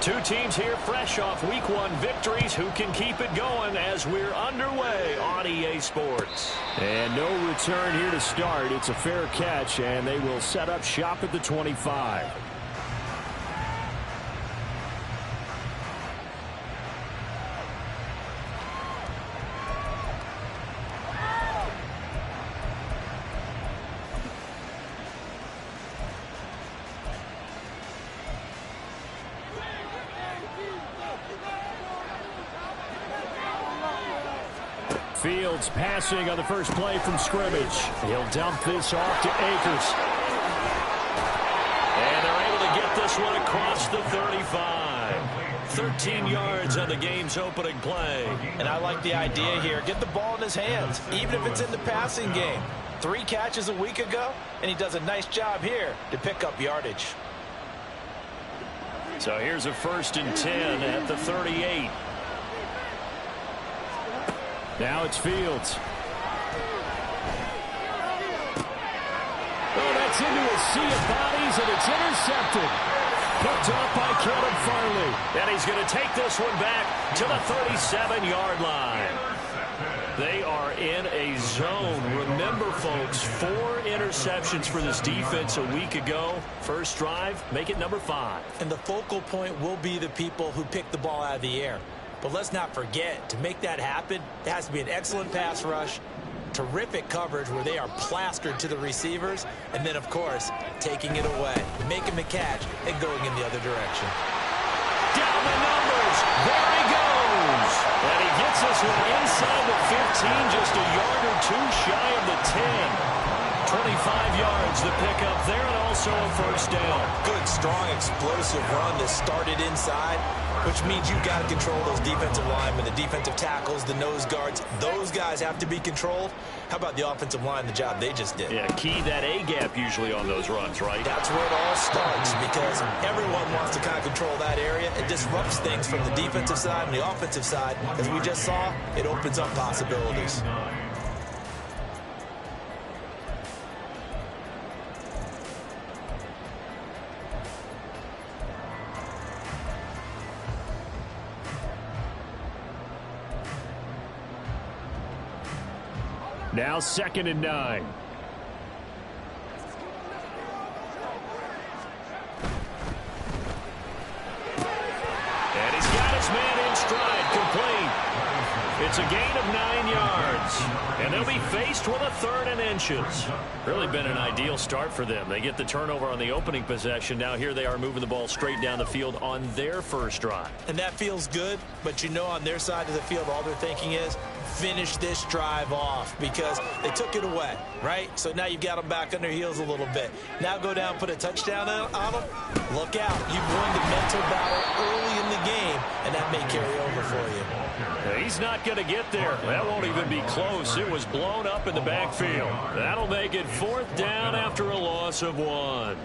Two teams here fresh off Week 1 victories. Who can keep it going as we're underway on EA Sports? And no return here to start. It's a fair catch, and they will set up shop at the 25. Fields passing on the first play from scrimmage. He'll dump this off to Akers. And they're able to get this one across the 35. 13 yards on the game's opening play. And I like the idea here. Get the ball in his hands, even if it's in the passing game. 3 catches a week ago, and he does a nice job here to pick up yardage. So here's a 1st and 10 at the 38. Now it's Fields. Oh, that's into a sea of bodies, and it's intercepted. Picked off by Caleb Farley. And he's going to take this one back to the 37-yard line. They are in a zone. Remember, folks, 4 interceptions for this defense a week ago. First drive, make it number 5. And the focal point will be the people who pick the ball out of the air. But let's not forget, to make that happen, it has to be an excellent pass rush, terrific coverage where they are plastered to the receivers, and then, of course, taking it away, making the catch, and going in the other direction. Down the numbers. There he goes. And he gets this one inside the 15, just a yard or 2 shy of the 10. 25 yards the pickup there, and also a first down. Good, strong, explosive run that started inside, which means you've got to control those defensive linemen, the defensive tackles, the nose guards. Those guys have to be controlled. How about the offensive line, the job they just did? Yeah, key that A-gap usually on those runs, right? That's where it all starts, because everyone wants to kind of control that area. It disrupts things from the defensive side and the offensive side. As we just saw, it opens up possibilities. Now 2nd and 9. And he's got his man in stride, complete. It's a gain of 9 yards. And they'll be faced with a 3rd and inches. Really been an ideal start for them. They get the turnover on the opening possession. Now here they are moving the ball straight down the field on their first drive. And that feels good, but you know on their side of the field all they're thinking is, finish this drive off, because they took it away, right? So now you've got them back on their heels a little bit. Now go down, put a touchdown on them. Look out. You've won the mental battle early in the game, and that may carry over for you. He's not going to get there. That won't even be close. It was blown up in the backfield. That'll make it 4th down after a loss of 1.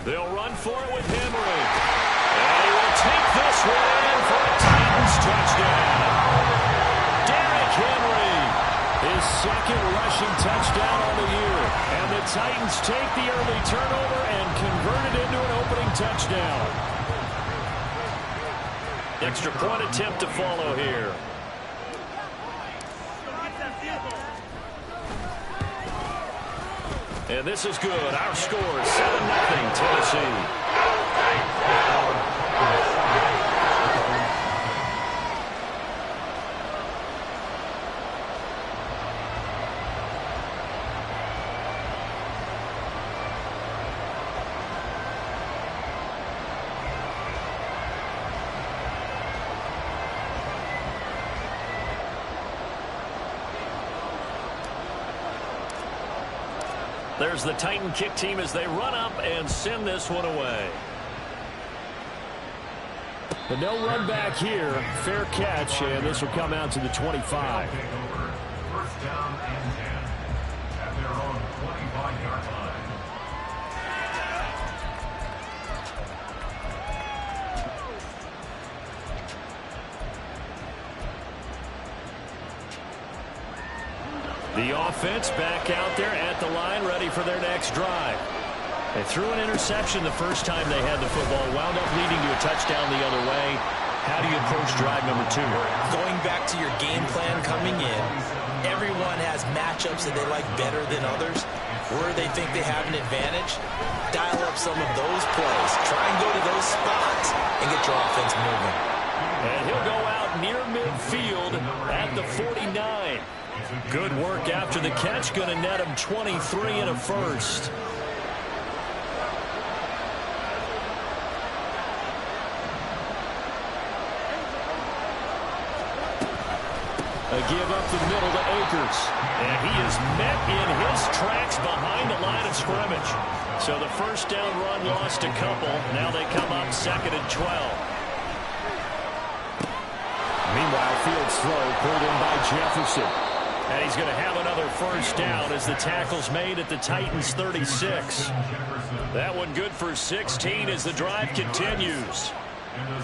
They'll run for it with Henry. And he will take this one in for a Titans touchdown. Derrick Henry, His 2nd rushing touchdown on the year. And the Titans take the early turnover and convert it into an opening touchdown. Extra point attempt to follow here. And this is good. Our score is 7-0 Tennessee. There's the Titan kick team as they run up and send this one away. But no run back here. Fair catch, and this will come out to the 25. The offense back out there at the line, ready for their next drive. They threw an interception the first time they had the football, wound up leading to a touchdown the other way. How do you approach drive number 2? Going back to your game plan coming in, everyone has matchups that they like better than others. Where they think they have an advantage, dial up some of those plays. Try and go to those spots and get your offense moving. And he'll go out near midfield at the 49. Good work after the catch. Going to net him 23 and a first. A give up the middle to Akers. And he is met in his tracks behind the line of scrimmage. So the first down run lost a couple. Now they come up 2nd and 12. Meanwhile, Fields' throw pulled in by Jefferson. And he's going to have another first down as the tackle's made at the Titans' 36. That one good for 16 as the drive continues.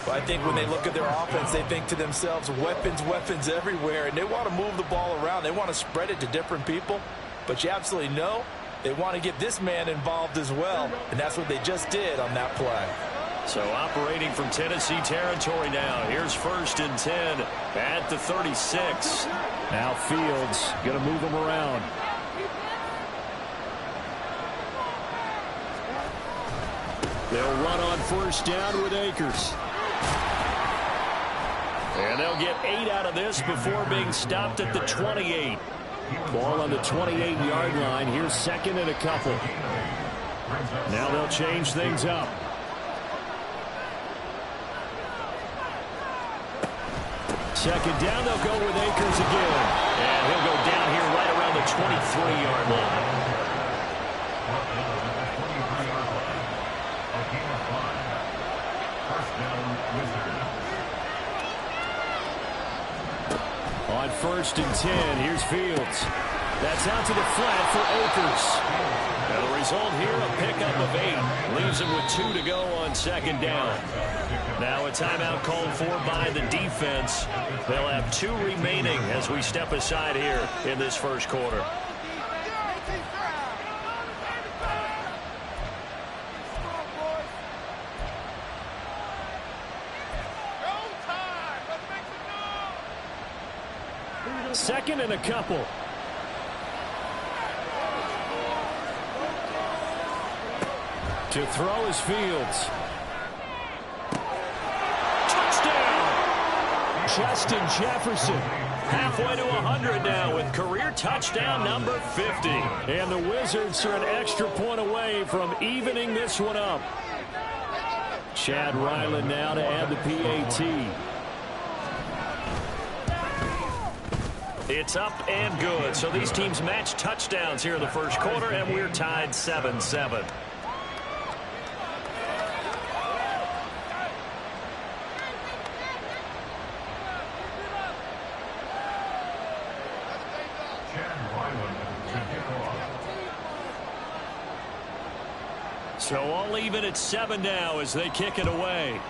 Well, I think when they look at their offense, they think to themselves, weapons, weapons everywhere, and they want to move the ball around. They want to spread it to different people, but you absolutely know they want to get this man involved as well, and that's what they just did on that play. So operating from Tennessee territory now. Here's 1st and 10 at the 36. Now Fields going to move them around. They'll run on 1st down with Akers. And they'll get 8 out of this before being stopped at the 28. Ball on the 28-yard line. Here's 2nd and a couple. Now they'll change things up. Second down, they'll go with Akers again. And he'll go down here right around the 23-yard line. On 1st and 10, here's Fields. That's out to the flat for Akers. And the result here, a pickup of 8. Leaves him with 2 to go on 2nd down. Now a timeout called for by the defense. They'll have 2 remaining as we step aside here in this first quarter. Second and a couple. To throw is Fields. Touchdown! Justin Jefferson. Halfway to 100 now with career touchdown number 50. And the Wizards are an extra point away from evening this one up. Chad Ryland now to add the PAT. It's up and good. So these teams match touchdowns here in the first quarter, and we're tied 7-7. So all even at 7 now as they kick it away.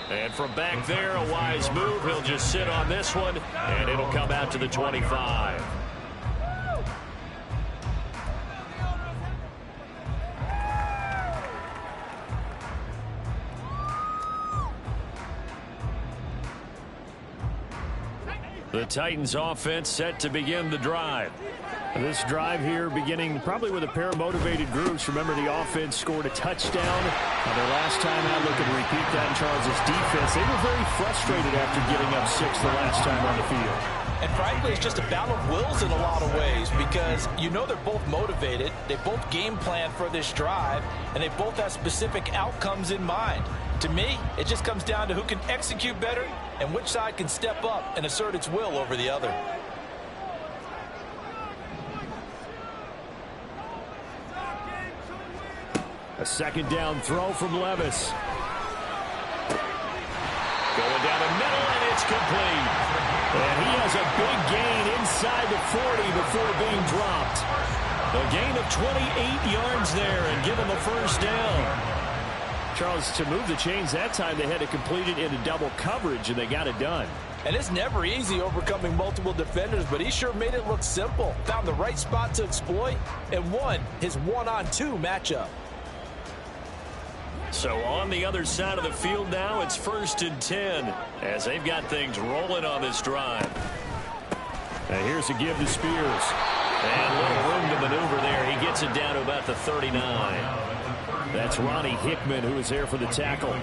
And from back there, a wise move. He'll just sit on this one, and it'll come out to the 25. The Titans offense set to begin the drive. This drive here beginning probably with a pair of motivated groups. Remember, the offense scored a touchdown. Their last time out, looking to repeat that in Charles' defense. They were very frustrated after giving up 6 the last time on the field. And frankly, it's just a battle of wills in a lot of ways because you know they're both motivated. They both game plan for this drive, and they both have specific outcomes in mind. To me, it just comes down to who can execute better and which side can step up and assert its will over the other. A second down throw from Levis. Going down the middle, and it's complete. And he has a big gain inside the 40 before being dropped. A gain of 28 yards there and give him a first down. Charles, to move the chains that time, they had to complete it into double coverage, and they got it done. And it's never easy overcoming multiple defenders, but he sure made it look simple. Found the right spot to exploit and won his one-on-two matchup. So on the other side of the field now, it's 1st and 10 as they've got things rolling on this drive. And here's a give to Spears. And a little room to maneuver there. He gets it down to about the 39. That's Ronnie Hickman who is there for the tackle.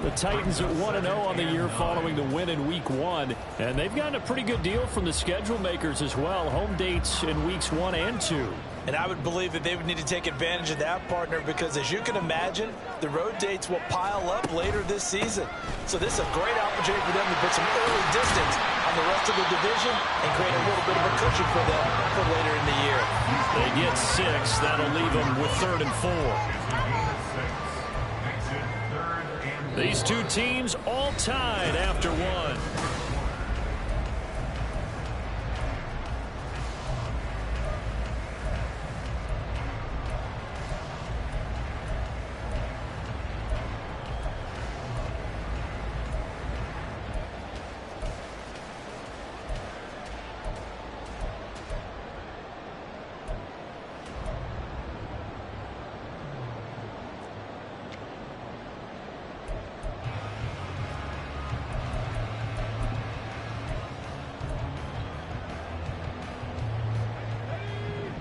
The Titans at 1-0 on the year following the win in Week 1. And they've gotten a pretty good deal from the schedule makers as well. Home dates in Weeks 1 and 2. And I would believe that they would need to take advantage of that, partner, because as you can imagine, the road dates will pile up later this season. So this is a great opportunity for them to put some early distance on the rest of the division and create a little bit of a cushion for them for later in the year. They get 6. That'll leave them with 3rd and 4. These two teams all tied after one.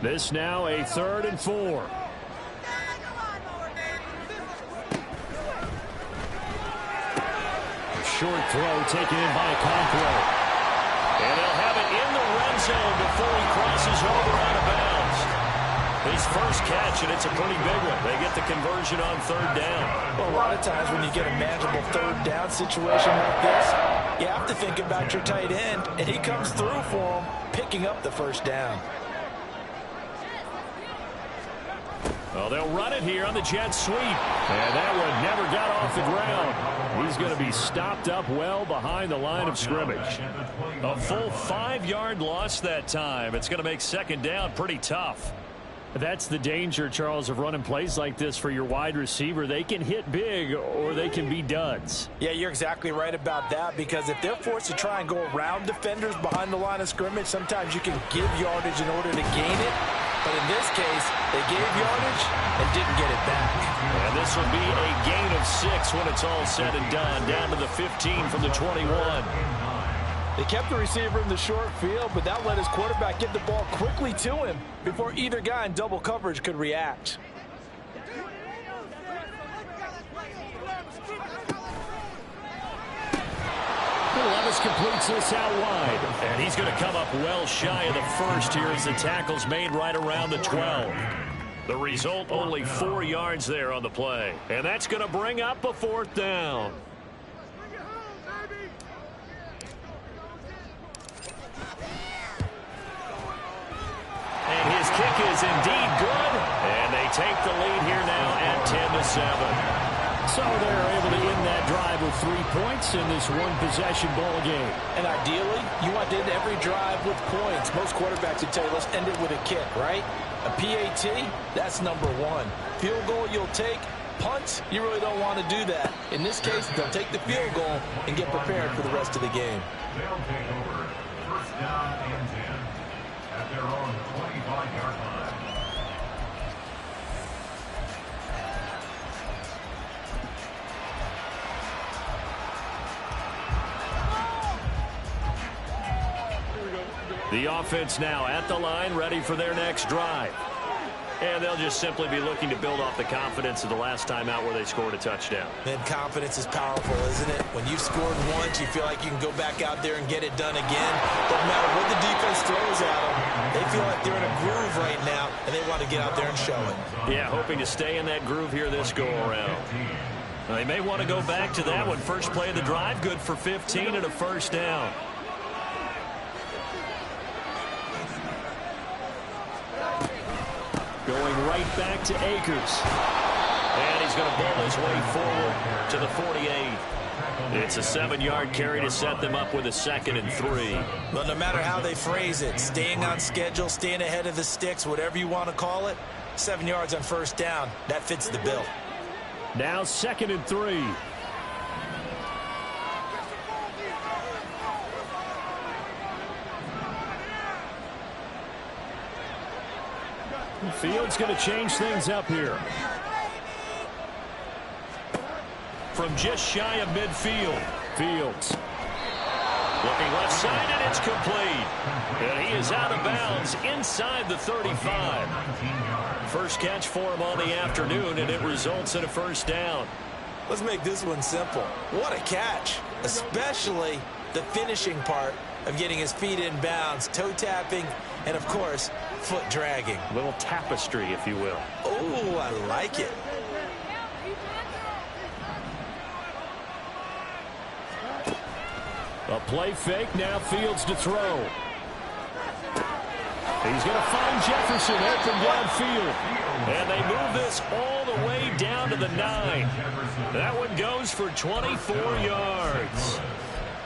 This now a 3rd and 4. Short throw taken in by Okonkwo. And they'll have it in the red zone before he crosses over out of bounds. His first catch, and it's a pretty big one. They get the conversion on 3rd down. Well, a lot of times when you get a manageable 3rd down situation like this, you have to think about your tight end, and he comes through for him, picking up the 1st down. Well, they'll run it here on the jet sweep. And that one never got off the ground. He's going to be stopped up well behind the line of scrimmage. A full 5-yard loss that time. It's going to make 2nd down pretty tough. That's the danger, Charles, of running plays like this for your wide receiver. They can hit big or they can be duds. Yeah, you're exactly right about that, because if they're forced to try and go around defenders behind the line of scrimmage, sometimes you can give yardage in order to gain it. But in this case, they gave yardage and didn't get it back. And this will be a gain of 6 when it's all said and done. Down to the 15 from the 21. They kept the receiver in the short field, but that let his quarterback get the ball quickly to him before either guy in double coverage could react. Levis completes this out wide. And he's going to come up well shy of the 1st here as the tackle's made right around the 12. The result, only 4 yards there on the play. And that's going to bring up a 4th down. And his kick is indeed good. And they take the lead here now at 10-7. So they're able to end that drive with 3 points in this one-possession ball game. And ideally, you want to end every drive with points. Most quarterbacks would tell you, let's end it with a kick, right? A PAT, that's number 1. Field goal you'll take. Punt, you really don't want to do that. In this case, they'll take the field goal and get prepared for the rest of the game. They'll take over 1st down and 10 at their own 25-yard line. The offense now at the line, ready for their next drive. And they'll just simply be looking to build off the confidence of the last time out where they scored a touchdown. And confidence is powerful, isn't it? When you've scored once, you feel like you can go back out there and get it done again. Doesn't matter what the defense throws at them. They feel like they're in a groove right now, and they want to get out there and show it. Yeah, hoping to stay in that groove here this go-around. They may want to go back to that one. First play of the drive, good for 15 and a 1st down. Going right back to Akers. And he's going to ball his way forward to the 48. It's a 7-yard carry to set them up with a 2nd and 3. But no matter how they phrase it, staying on schedule, staying ahead of the sticks, whatever you want to call it, 7 yards on 1st down, that fits the bill. Now 2nd and 3. Fields going to change things up here. From just shy of midfield. Fields. Looking left side, and it's complete. And he is out of bounds inside the 35. First catch for him on the afternoon, and it results in a first down. Let's make this one simple. What a catch, especially the finishing part of getting his feet in bounds, toe tapping, and of course, foot dragging. A little tapestry, if you will. Oh, I like it. A play fake, now Fields to throw. He's going to find Jefferson open downfield. And they move this all the way down to the 9. That one goes for 24 yards.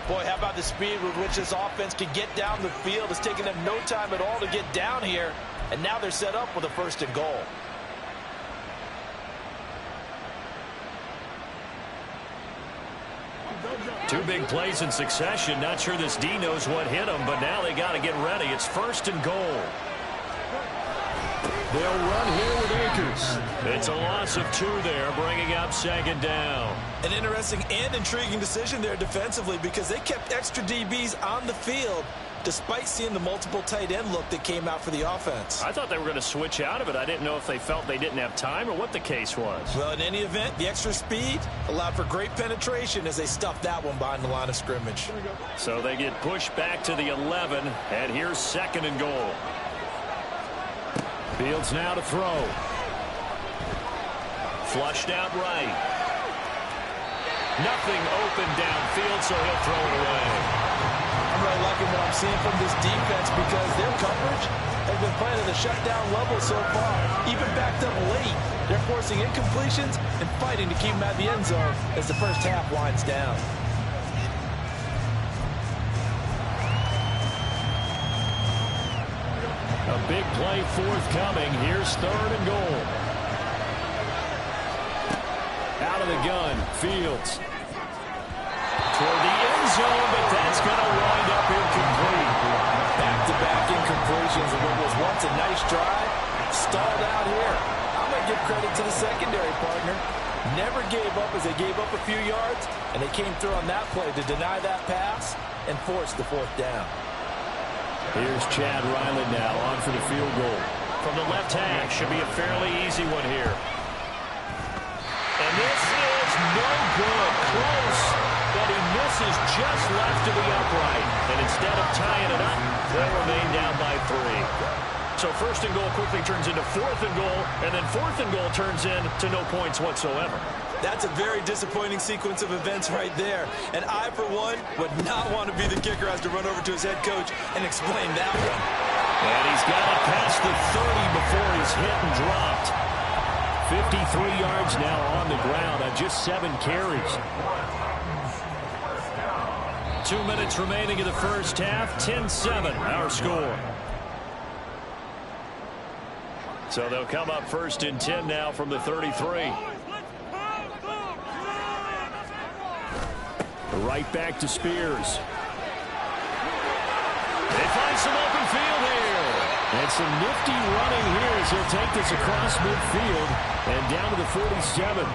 Boy, how about the speed with which this offense can get down the field? It's taken them no time at all to get down here. And now they're set up with a 1st and goal. Two big plays in succession. Not sure this D knows what hit him, but now they got to get ready. It's 1st and goal. They'll run here with Akers. It's a loss of 2 there, bringing up 2nd down. An interesting and intriguing decision there defensively because they kept extra DBs on the field despite seeing the multiple tight end look that came out for the offense. I thought they were going to switch out of it. I didn't know if they felt they didn't have time or what the case was. Well, in any event, the extra speed allowed for great penetration as they stuffed that one behind the line of scrimmage. So they get pushed back to the 11, and here's 2nd and goal. Fields now to throw. Flushed out right. Nothing open downfield, so he'll throw it away. I'm really liking what I'm seeing from this defense because their coverage has been playing at the shutdown level so far. Even backed up late, they're forcing incompletions and fighting to keep them at the end zone as the first half winds down. A big play forthcoming. Here's 3rd and goal. Out of the gun, Fields. Toward the end zone, but that's going to wind up incomplete. Back-to-back incompletions of what was once a nice drive. Stalled out here. I'm going to give credit to the secondary partner. Never gave up as they gave up a few yards, and they came through on that play to deny that pass and force the 4th down. Here's Chad Ryland now on for the field goal. From the left hash, should be a fairly easy one here. And this is no good. Close, but he misses just left to the upright. And instead of tying it up, they'll remain down by 3. So 1st and goal quickly turns into 4th and goal, and then 4th and goal turns into no points whatsoever. That's a very disappointing sequence of events right there. And I, for one, would not want to be the kicker as to run over to his head coach and explain that one. And he's got it past the 30 before he's hit and dropped. 53 yards now on the ground on just 7 carries. 2 minutes remaining in the first half. 10-7, our score. So they'll come up 1st and 10 now from the 33. Right back to Spears. They find some open field here. And some nifty running here as he'll take this across midfield and down to the 47.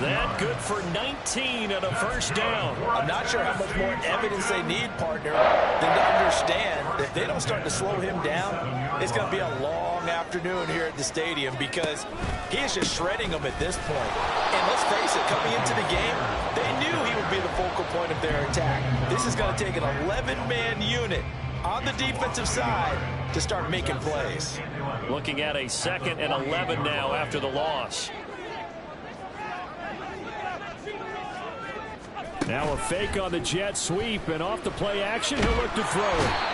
That good for 19 and a 1st down. I'm not sure how much more evidence they need, partner, than to understand that if they don't start to slow him down, it's going to be a long afternoon here at the stadium because he is just shredding them at this point. And let's face it, coming into the game, they knew he would be the focal point of their attack. This is going to take an 11-man unit on the defensive side to start making plays. Looking at a 2nd and 11 now after the loss. Now a fake on the jet sweep, and off the play action, he'll look to throw.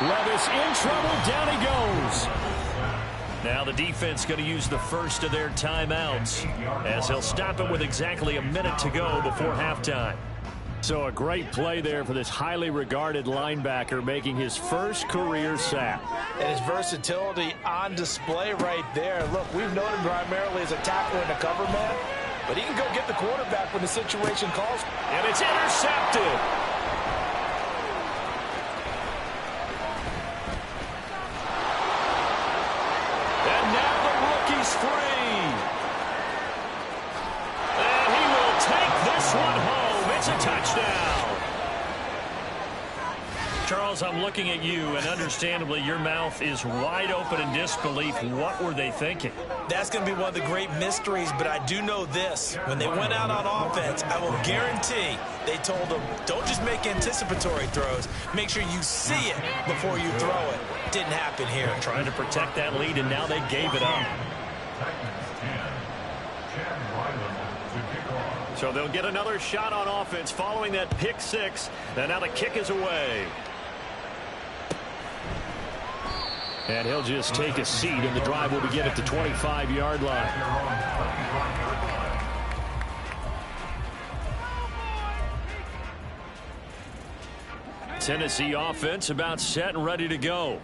Levis in trouble, down he goes. Now the defense going to use the first of their timeouts as he'll stop it with exactly a minute to go before halftime. So a great play there for this highly regarded linebacker making his first career sack. And his versatility on display right there. Look, we've known him primarily as a tackler and a cover man, but he can go get the quarterback when the situation calls. And it's intercepted. And now the Charles, I'm looking at you, and understandably, your mouth is wide open in disbelief. What were they thinking? That's going to be one of the great mysteries, but I do know this. When they went out on offense, I will guarantee they told them, don't just make anticipatory throws. Make sure you see it before you throw it. Didn't happen here. Trying to protect that lead, and now they gave it up. So they'll get another shot on offense following that pick six. And now the kick is away. And he'll just take a seat, and the drive will begin at the 25-yard line. Tennessee offense about set and ready to go.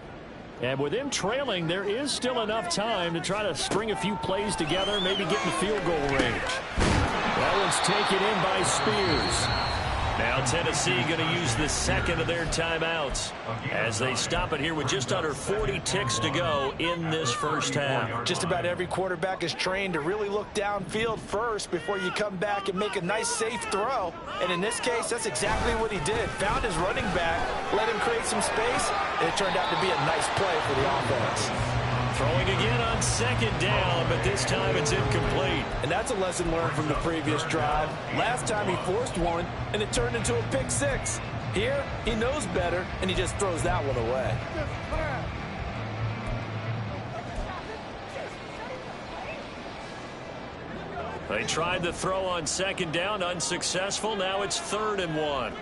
And with them trailing, there is still enough time to try to string a few plays together, maybe get in the field goal range. That one's taken in by Spears. Now Tennessee going to use the second of their timeouts as they stop it here with just under 40 ticks to go in this first half. Just about every quarterback is trained to really look downfield first before you come back and make a nice, safe throw. And in this case, that's exactly what he did. Found his running back, let him create some space, and it turned out to be a nice play for the offense. Throwing again on second down, but this time it's incomplete. And that's a lesson learned from the previous drive. Last time he forced one, and it turned into a pick six. Here, he knows better, and he just throws that one away. They tried the throw on second down, unsuccessful. Now it's 3rd and 1. And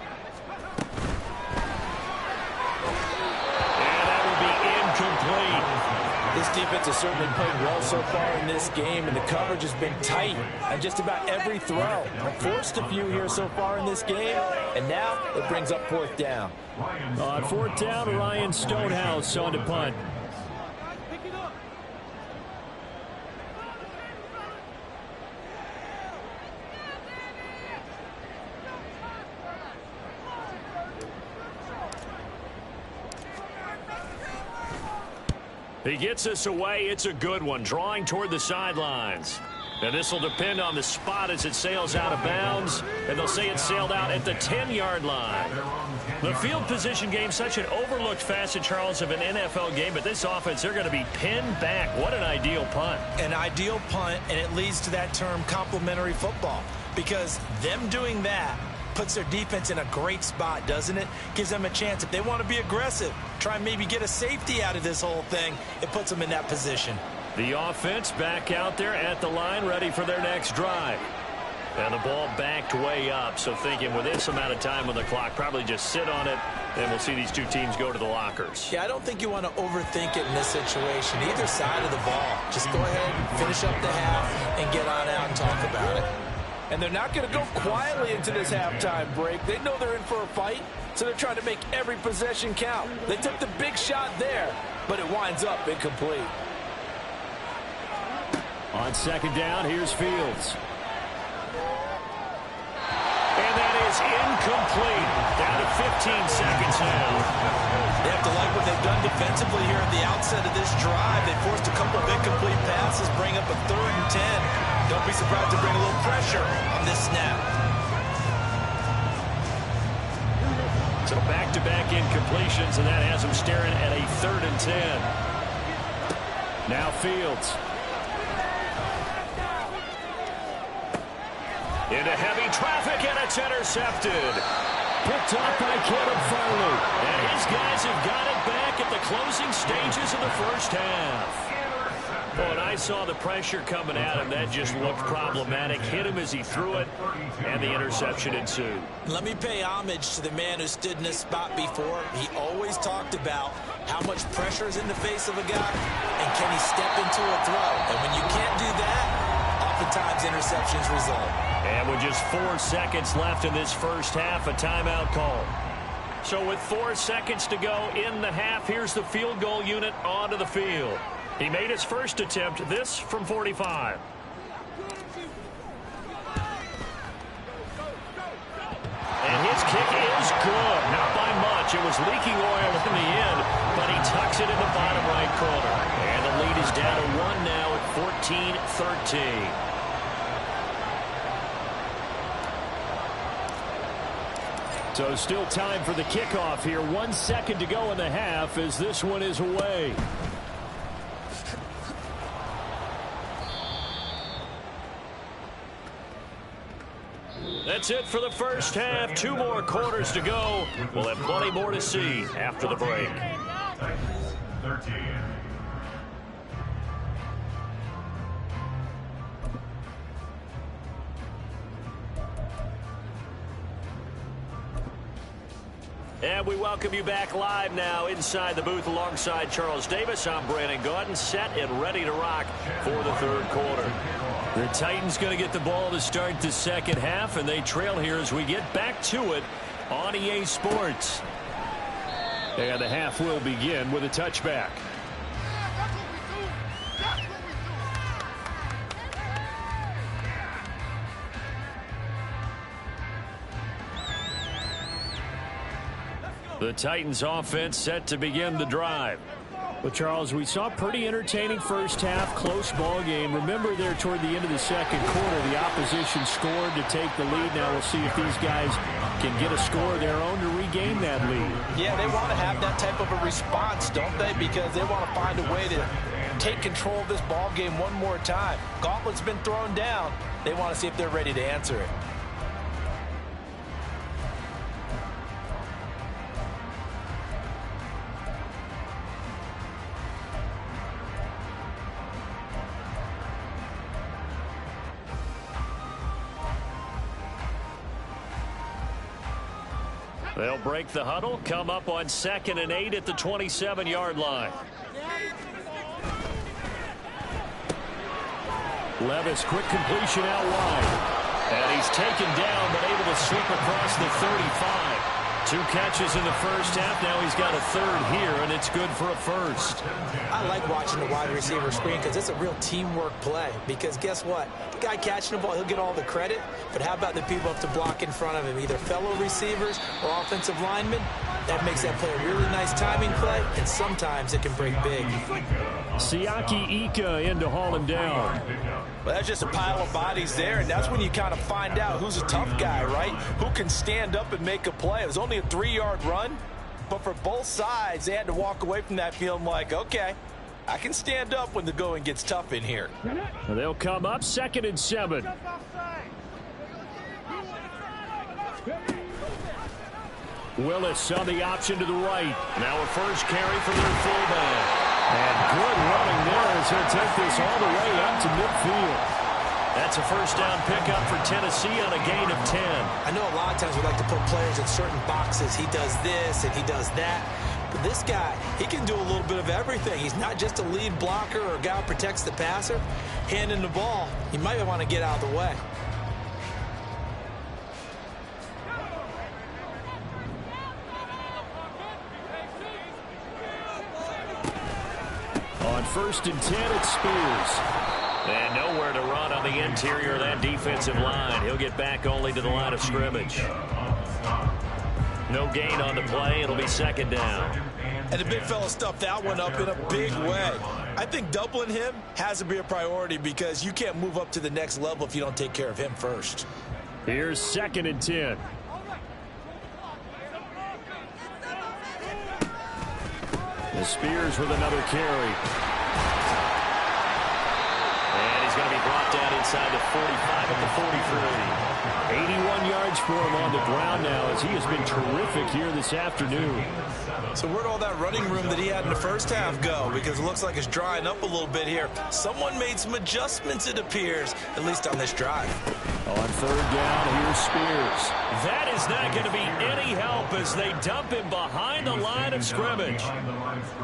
that will be incomplete. This defense has certainly played well so far in this game, and the coverage has been tight on just about every throw. I've forced a few here so far in this game, and now it brings up 4th down. On 4th down, Ryan Stonehouse on to punt. He gets us away. It's a good one. Drawing toward the sidelines. And this will depend on the spot as it sails out of bounds. And they'll say it sailed out at the 10-yard line. The field position game, such an overlooked facet, Charles, of an NFL game. But this offense, they're going to be pinned back. What an ideal punt. An ideal punt, and it leads to that term complementary football. Because them doing that puts their defense in a great spot, doesn't it? Gives them a chance. If they want to be aggressive, try and maybe get a safety out of this whole thing, it puts them in that position. The offense back out there at the line, ready for their next drive. And the ball backed way up, so thinking with this amount of time on the clock, probably just sit on it, and we'll see these two teams go to the lockers. Yeah, I don't think you want to overthink it in this situation. Either side of the ball. Just go ahead, finish up the half, and get on out and talk about it. And they're not going to go quietly into this halftime break. They know they're in for a fight, so they're trying to make every possession count. They took the big shot there, but it winds up incomplete. On second down, here's Fields. And that is incomplete. Down to 15 seconds now. They have to like what they've done defensively here at the outset of this drive. They forced a couple of incomplete passes, bring up a 3rd and 10. Don't be surprised to bring a little pressure on this snap. So back-to-back incompletions, and that has them staring at a 3rd and 10. Now Fields. Into heavy traffic, and it's intercepted. Picked up by Caleb Farley. And his guys have got it back at the closing stages of the first half. Well, and I saw the pressure coming at him. That just looked problematic. Hit him as he threw it, and the interception ensued. Let me pay homage to the man who stood in this spot before. He always talked about how much pressure is in the face of a guy, and can he step into a throw. And when you can't do that, oftentimes interceptions result. And with just 4 seconds left in this first half, a timeout call. So with 4 seconds to go in the half, here's the field goal unit onto the field. He made his first attempt, this from 45. And his kick is good. Not by much. It was leaking oil in the end, but he tucks it in the bottom right corner. And the lead is down to 1 now at 14-13. So still time for the kickoff here. 1 second to go in the half as this one is away. That's it for the first half. 2 more quarters to go. We'll have plenty more to see after the break. Titans 13. And we welcome you back live now inside the booth alongside Charles Davis. I'm Brandon Gaudin, set and ready to rock for the third quarter. The Titans going to get the ball to start the second half, and they trail here as we get back to it on EA Sports. And the half will begin with a touchback. The Titans offense set to begin the drive. Well, Charles, we saw a pretty entertaining first half, close ball game. Remember there toward the end of the second quarter, the opposition scored to take the lead. Now we'll see if these guys can get a score of their own to regain that lead. Yeah, they want to have that type of a response, don't they? Because they want to find a way to take control of this ball game one more time. Gauntlet's been thrown down. They want to see if they're ready to answer it. They'll break the huddle, come up on 2nd and 8 at the 27-yard line. Levis, quick completion out wide. And he's taken down, but able to sweep across the 35. 2 catches in the first half. Now he's got a third here, and it's good for a first. I like watching the wide receiver screen because it's a real teamwork play. Because guess what? The guy catching the ball, he'll get all the credit. But how about the people up to block in front of him, either fellow receivers or offensive linemen? That makes that play a really nice timing play, and sometimes it can break big. Siaki Ika in to haul him down. Well, that's just a pile of bodies there, and that's when you kind of find out who's a tough guy, right? Who can stand up and make a play. It was only a 3-yard run, but for both sides, they had to walk away from that feeling like, okay, I can stand up when the going gets tough in here. They'll come up 2nd and 7. Willis on the option to the right. Now a first carry for their fullback. And good running there as he'll take this all the way up to midfield. That's a first down pickup for Tennessee on a gain of 10. I know a lot of times we like to put players in certain boxes. He does this and he does that. But this guy, he can do a little bit of everything. He's not just a lead blocker or a guy who protects the passer. Handing the ball, you might want to get out of the way. On 1st and 10, it's Spears. And nowhere to run on the interior of that defensive line. He'll get back only to the line of scrimmage. No gain on the play. It'll be 2nd down. And the big fella stuffed that one up in a big way. I think doubling him has to be a priority because you can't move up to the next level if you don't take care of him first. Here's 2nd and 10. The Spears with another carry. And he's going to be brought down inside the 45 at the 43. 81 yards for him on the ground now as he has been terrific here this afternoon. So where'd all that running room that he had in the first half go? Because it looks like it's drying up a little bit here. Someone made some adjustments, it appears, at least on this drive. On 3rd down, here's Spears. That is not going to be any help as they dump him behind the line of scrimmage.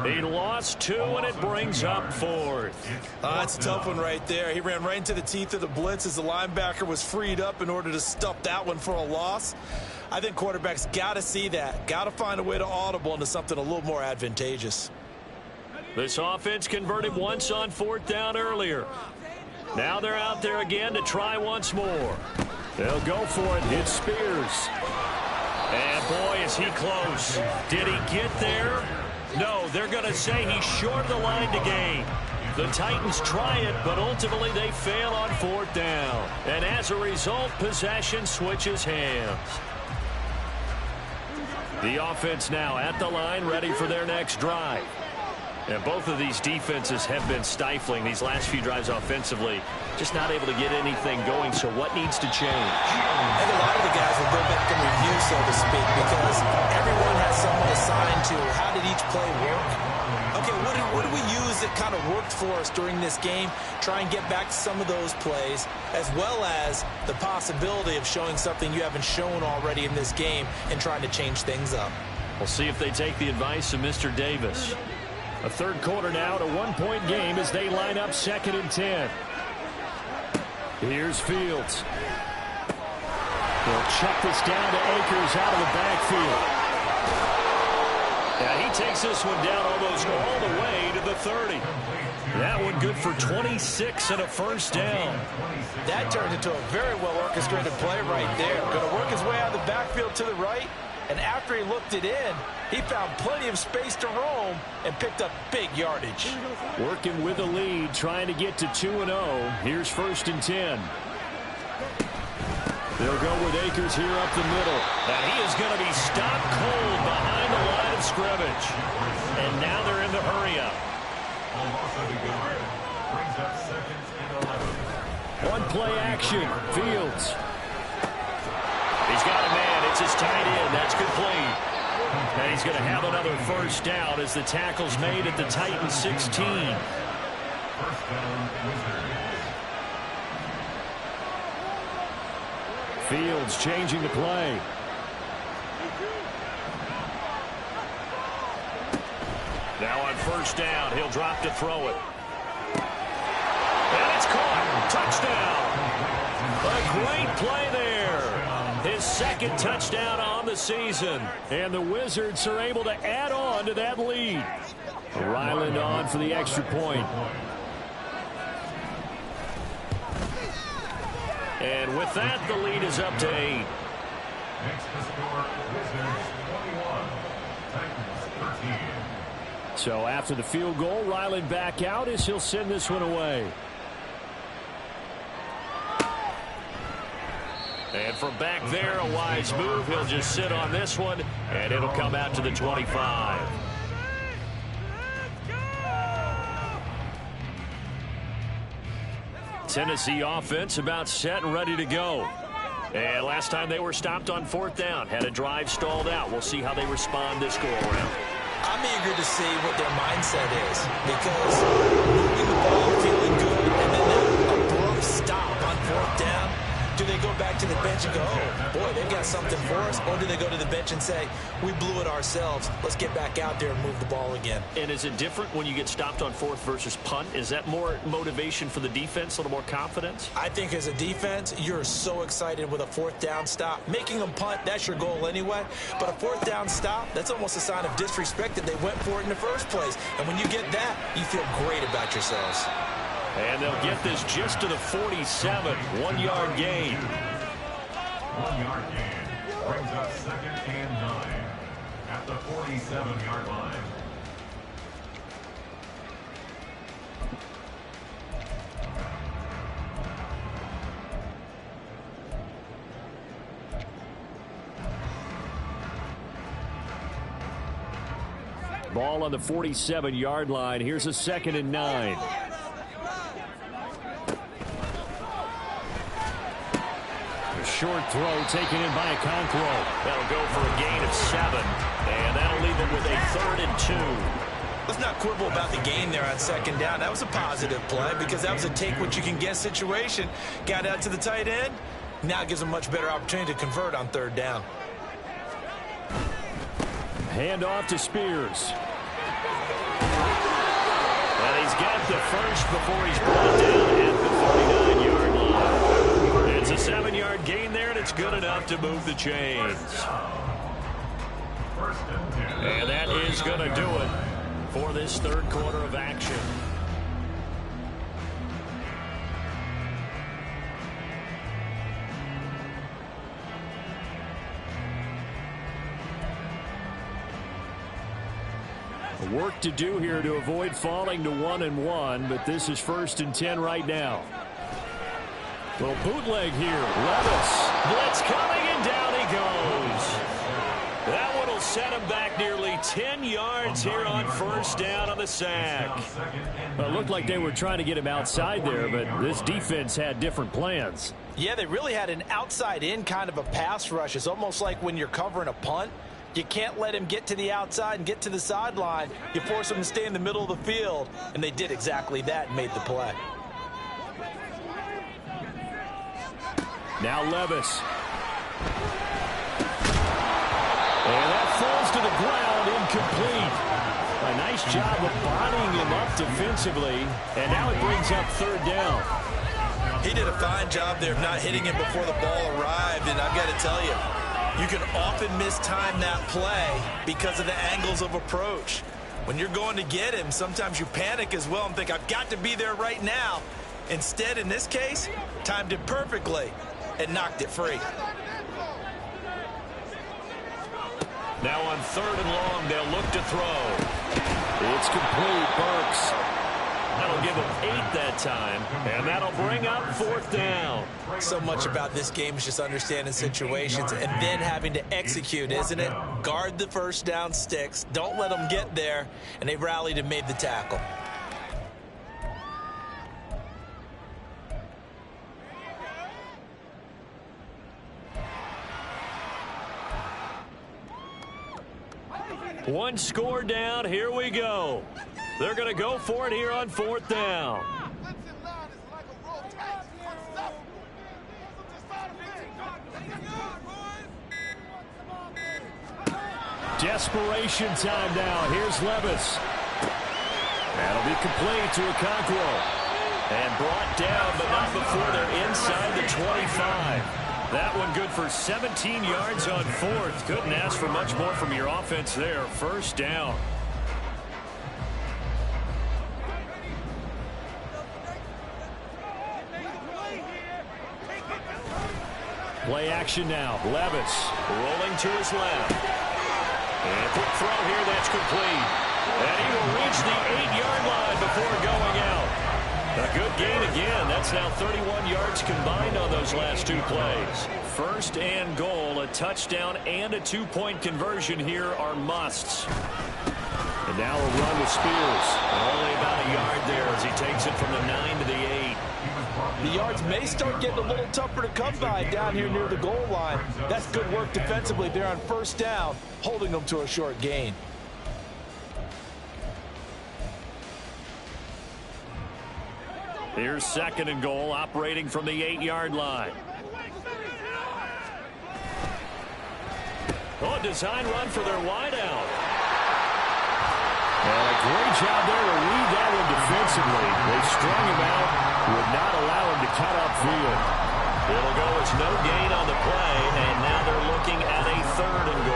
He lost 2, and it brings up 4th. That's a tough one right there. He ran right into the teeth of the blitz as the linebacker was freed up in order to stuff that one for a loss. I think quarterbacks got to see that. Got to find a way to audible into something a little more advantageous. This offense converted once on 4th down earlier. Now they're out there again to try once more. They'll go for it. It's Spears. And boy, is he close. Did he get there? No, they're going to say he's short of the line to gain. The Titans try it, but ultimately they fail on 4th down. And as a result, possession switches hands. The offense now at the line, ready for their next drive. And both of these defenses have been stifling these last few drives offensively. Just not able to get anything going, so what needs to change? I think a lot of the guys will go back and review, so to speak, because everyone has someone assigned to how did each play work. Okay, what did we use that kind of worked for us during this game? Try and get back to some of those plays, as well as the possibility of showing something you haven't shown already in this game and trying to change things up. We'll see if they take the advice of Mr. Davis. A third quarter now, a one-point game as they line up 2nd and 10. Here's Fields. They'll chuck this down to Akers out of the backfield. Yeah, he takes this one down almost all the way to the 30. That one good for 26 and a first down. That turned into a very well-orchestrated play right there. Going to work his way out of the backfield to the right. And after he looked it in, he found plenty of space to roam and picked up big yardage. Working with a lead, trying to get to 2-0. Here's 1st and 10. They'll go with Akers here up the middle. And he is going to be stopped cold behind the line of scrimmage. And now they're in the hurry-up. One play action. Fields. He's got a man. It's his tight end. That's complete. And he's going to have another first down as the tackle's made at the Titans 16. Fields changing the play. Now on first down, he'll drop to throw it. And it's caught. Touchdown. A great play there. His 2nd touchdown on the season. And the Wizards are able to add on to that lead. Ryland on for the extra point. And with that, the lead is up to 8. Next to score, Wizards 21, Titans 13. So after the field goal, Ryland back out as he'll send this one away. And from back there, a wise move. He'll just sit on this one, and it'll come out to the 25. Tennessee offense about set and ready to go. And last time they were stopped on 4th down, had a drive stalled out. We'll see how they respond this go-around. I'm eager to see what their mindset is, because moving the ball, feeling good, and then that abrupt stop on 4th down. Do they go back to the bench and go, oh, boy, they've got something for us? Or do they go to the bench and say, we blew it ourselves. Let's get back out there and move the ball again. And is it different when you get stopped on 4th versus punt? Is that more motivation for the defense, a little more confidence? I think as a defense, you're so excited with a 4th down stop. Making them punt, that's your goal anyway. But a 4th down stop, that's almost a sign of disrespect that they went for it in the first place. And when you get that, you feel great about yourselves. And they'll get this just to the 47, 1-yard gain. 1-yard gain brings up 2nd and 9 at the 47-yard line. Ball on the 47-yard line. Here's a 2nd and 9. Short throw taken in by Okonkwo. That'll go for a gain of 7, and that'll leave them with a 3rd and 2. Let's not quibble about the gain there on 2nd down. That was a positive play because that was a take-what-you-can-get situation. Got out to the tight end. Now it gives them a much better opportunity to convert on 3rd down. Hand off to Spears. And he's got the first before he's brought down at the 39-yard line. It's a 7-yard gain there, and it's good enough to move the chains. And that is going to do it for this 3rd quarter of action. Work to do here to avoid falling to 1-1, but this is 1st and 10 right now. Little bootleg here. Levis. Blitz coming, and down he goes. That one will set him back nearly 10 yards here on first down on the sack. Well, it looked like they were trying to get him outside there, but this defense had different plans. Yeah, they really had an outside-in kind of a pass rush. It's almost like when you're covering a punt. You can't let him get to the outside and get to the sideline. You force him to stay in the middle of the field, and they did exactly that and made the play. Now Levis. And that falls to the ground, incomplete. A nice job of bodying him up defensively, and now it brings up third down. He did a fine job there of not hitting him before the ball arrived, and I've got to tell you, you can often mistime that play because of the angles of approach. When you're going to get him, sometimes you panic as well and think, I've got to be there right now. Instead, in this case, timed it perfectly and knocked it free. Now on third and long, they'll look to throw. It's complete. Burks. That'll give him 8 that time, and that'll bring up fourth down. So much about this game is just understanding situations and then having to execute, isn't it? Guard the first down sticks. Don't let them get there, and they rallied and made the tackle. One score down. Here we go. They're going to go for it here on fourth down. Desperation time now. Here's Levis. That'll be complete to Okonkwo. And brought down, but not before they're inside the 25. That one good for 17 yards on fourth. Couldn't ask for much more from your offense there. First down. Play action now. Levis rolling to his left. And a quick throw here. That's complete. And he will reach the 8-yard line before going out. A good gain again. That's now 31 yards combined on those last 2 plays. First and goal, a touchdown and a 2-point conversion here are musts. And now a run with Spears. Only about a yard there as he takes it from the 9 to the 8. The yards may start getting a little tougher to come by down here near the goal line. That's good work defensively there on first down, holding them to a short gain. Here's second and goal, operating from the 8-yard line. Oh, design run for their wideout. And a great job there to read that one defensively. They strung him out, would not allow him to cut upfield. It'll go as no gain on the play, and now they're looking at a third and goal.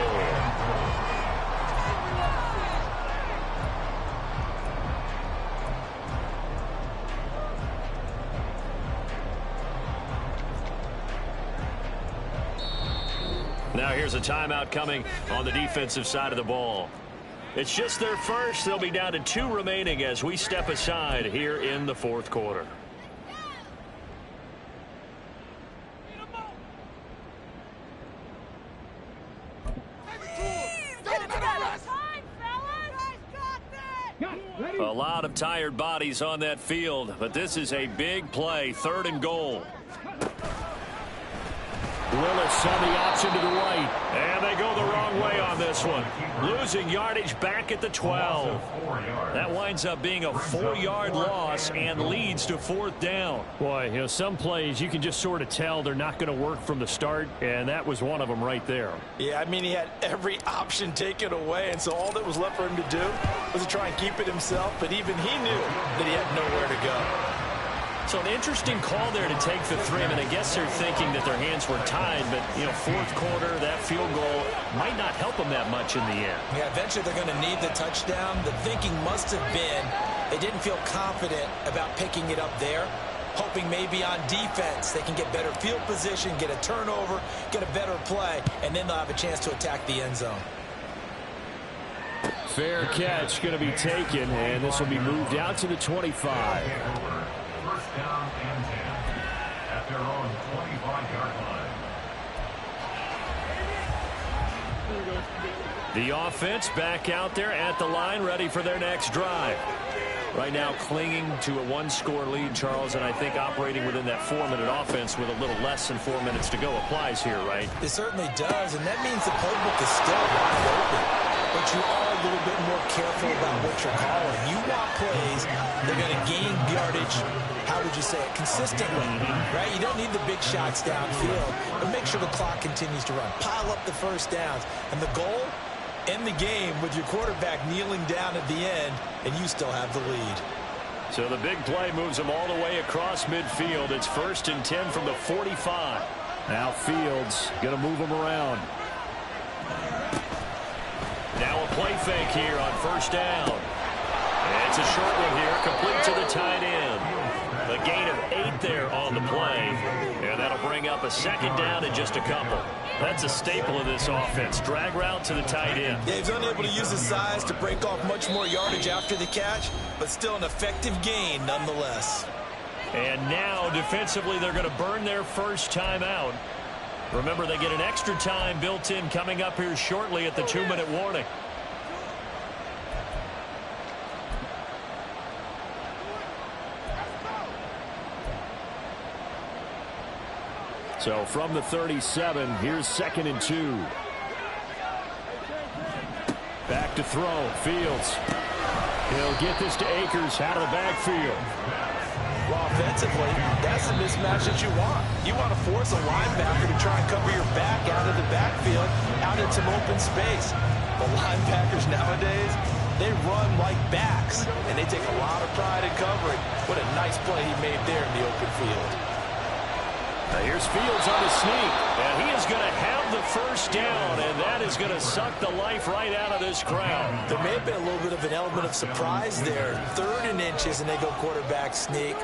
Now here's a timeout coming on the defensive side of the ball. It's just their first. They'll be down to 2 remaining as we step aside here in the fourth quarter. A lot of tired bodies on that field, but this is a big play. Third and goal. Willis on the option to the right. And they go the wrong way on this one. Losing yardage back at the 12. That winds up being a 4-yard loss and leads to fourth down. Boy, you know, some plays you can just sort of tell they're not going to work from the start, and that was one of them right there. Yeah, I mean, he had every option taken away, and so all that was left for him to do was to try and keep it himself, but even he knew that he had nowhere to go. So an interesting call there to take the 3. I mean, I guess they're thinking that their hands were tied, but, you know, fourth quarter, that field goal might not help them that much in the end. Yeah, eventually they're going to need the touchdown. The thinking must have been they didn't feel confident about picking it up there, hoping maybe on defense they can get better field position, get a turnover, get a better play, and then they'll have a chance to attack the end zone. Fair catch going to be taken, and this will be moved out to the 25. First down and 10 at their own 25-yard line. The offense back out there at the line, ready for their next drive. Right now clinging to a one-score lead, Charles, and I think operating within that 4-minute offense with a little less than 4 minutes to go applies here, right? It certainly does, and that means the playbook is still wide open. But you are a little bit more careful about what you're calling. You want plays that are going to gain yardage, how would you say it, consistently, right? You don't need the big shots downfield, but make sure the clock continues to run. Pile up the first downs. And the goal? End the game with your quarterback kneeling down at the end, and you still have the lead. So the big play moves them all the way across midfield. It's 1st and 10 from the 45. Now Fields going to move them around. Now a play fake here on 1st down. It's a short one here, complete to the tight end. A gain of 8 there on the play, and that'll bring up a 2nd down in just a couple. That's a staple of this offense. Drag route to the tight end. Yeah, he's unable to use his size to break off much more yardage after the catch, but still an effective gain nonetheless. And now, defensively, they're going to burn their first time out. Remember, they get an extra time built in coming up here shortly at the 2-minute warning. So from the 37, here's 2nd and 2. Back to throw. Fields. He'll get this to Akers out of the backfield. Well, offensively, that's the mismatch that you want. You want to force a linebacker to try and cover your back out of the backfield, out in some open space. The linebackers nowadays, they run like backs, and they take a lot of pride in covering. What a nice play he made there in the open field. Now here's Fields on the sneak, and he is going to have the first down, and that is going to suck the life right out of this crowd. There may have been a little bit of an element of surprise there. 3rd and inches, and they go quarterback sneak.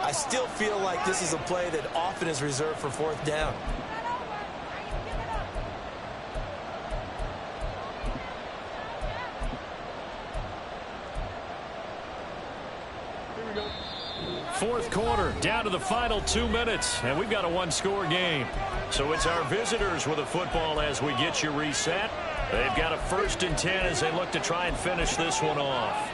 I still feel like this is a play that often is reserved for 4th down. Fourth quarter, down to the final 2 minutes, and we've got a one-score game. So it's our visitors with the football as we get you reset. They've got a 1st and 10 as they look to try and finish this one off.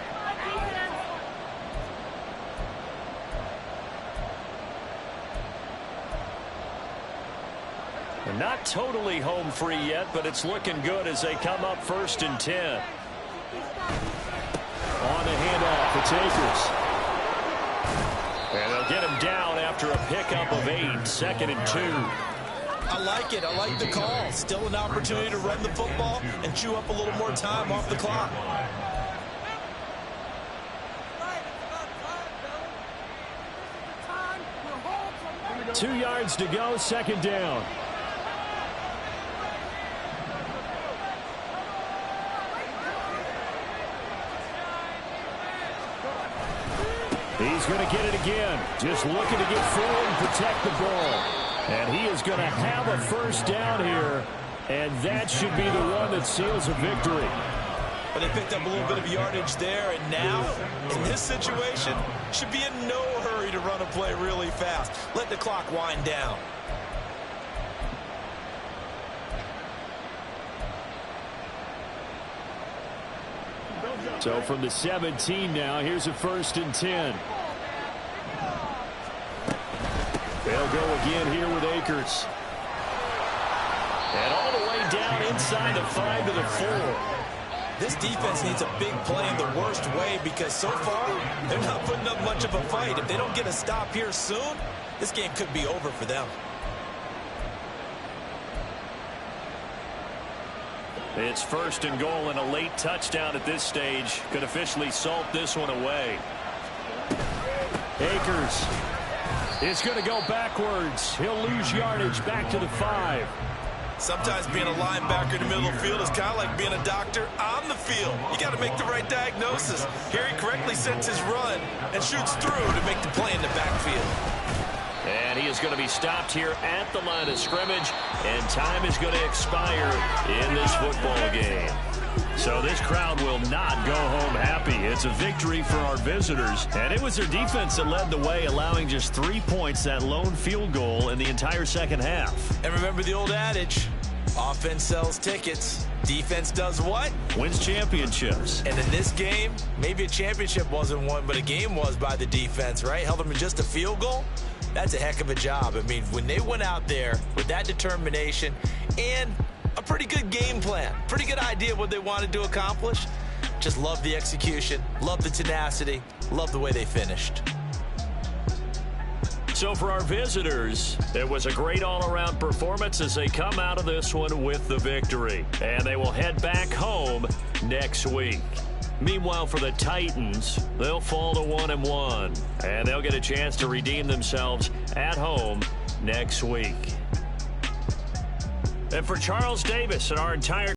And not totally home free yet, but it's looking good as they come up 1st and 10. On the handoff, it's Akers. And they'll get him down after a pickup of 8, 2nd and 2. I like it. I like the call. Still an opportunity to run the football and chew up a little more time off the clock. Two yards to go, 2nd down. He's going to get it again. Just looking to get forward and protect the ball. And he is going to have a 1st down here. And that should be the one that seals a victory. But they picked up a little bit of yardage there. And now, in this situation, should be in no hurry to run a play really fast. Let the clock wind down. So from the 17 now, here's a 1st and 10. They'll go again here with Akers. And all the way down inside the 5 to the 4. This defense needs a big play in the worst way because so far, they're not putting up much of a fight. If they don't get a stop here soon, this game could be over for them. It's 1st and goal, and a late touchdown at this stage could officially salt this one away. Akers is going to go backwards. He'll lose yardage back to the 5. Sometimes being a linebacker in the middle of the field is kind of like being a doctor on the field. You got to make the right diagnosis. Here he correctly sets his run and shoots through to make the play in the backfield. And he is going to be stopped here at the line of scrimmage, and time is going to expire in this football game. So this crowd will not go home happy. It's a victory for our visitors, and it was their defense that led the way, allowing just 3 points, that lone field goal in the entire second half. And remember the old adage, offense sells tickets. Defense does what? Wins championships. And in this game, maybe a championship wasn't won, but a game was by the defense, right? Held them to just a field goal. That's a heck of a job. I mean, when they went out there with that determination and a pretty good game plan, pretty good idea what they wanted to accomplish, just love the execution, love the tenacity, love the way they finished. So for our visitors, it was a great all-around performance as they come out of this one with the victory. And they will head back home next week. Meanwhile, for the Titans, they'll fall to 1-1. And they'll get a chance to redeem themselves at home next week. And for Charles Davis and our entire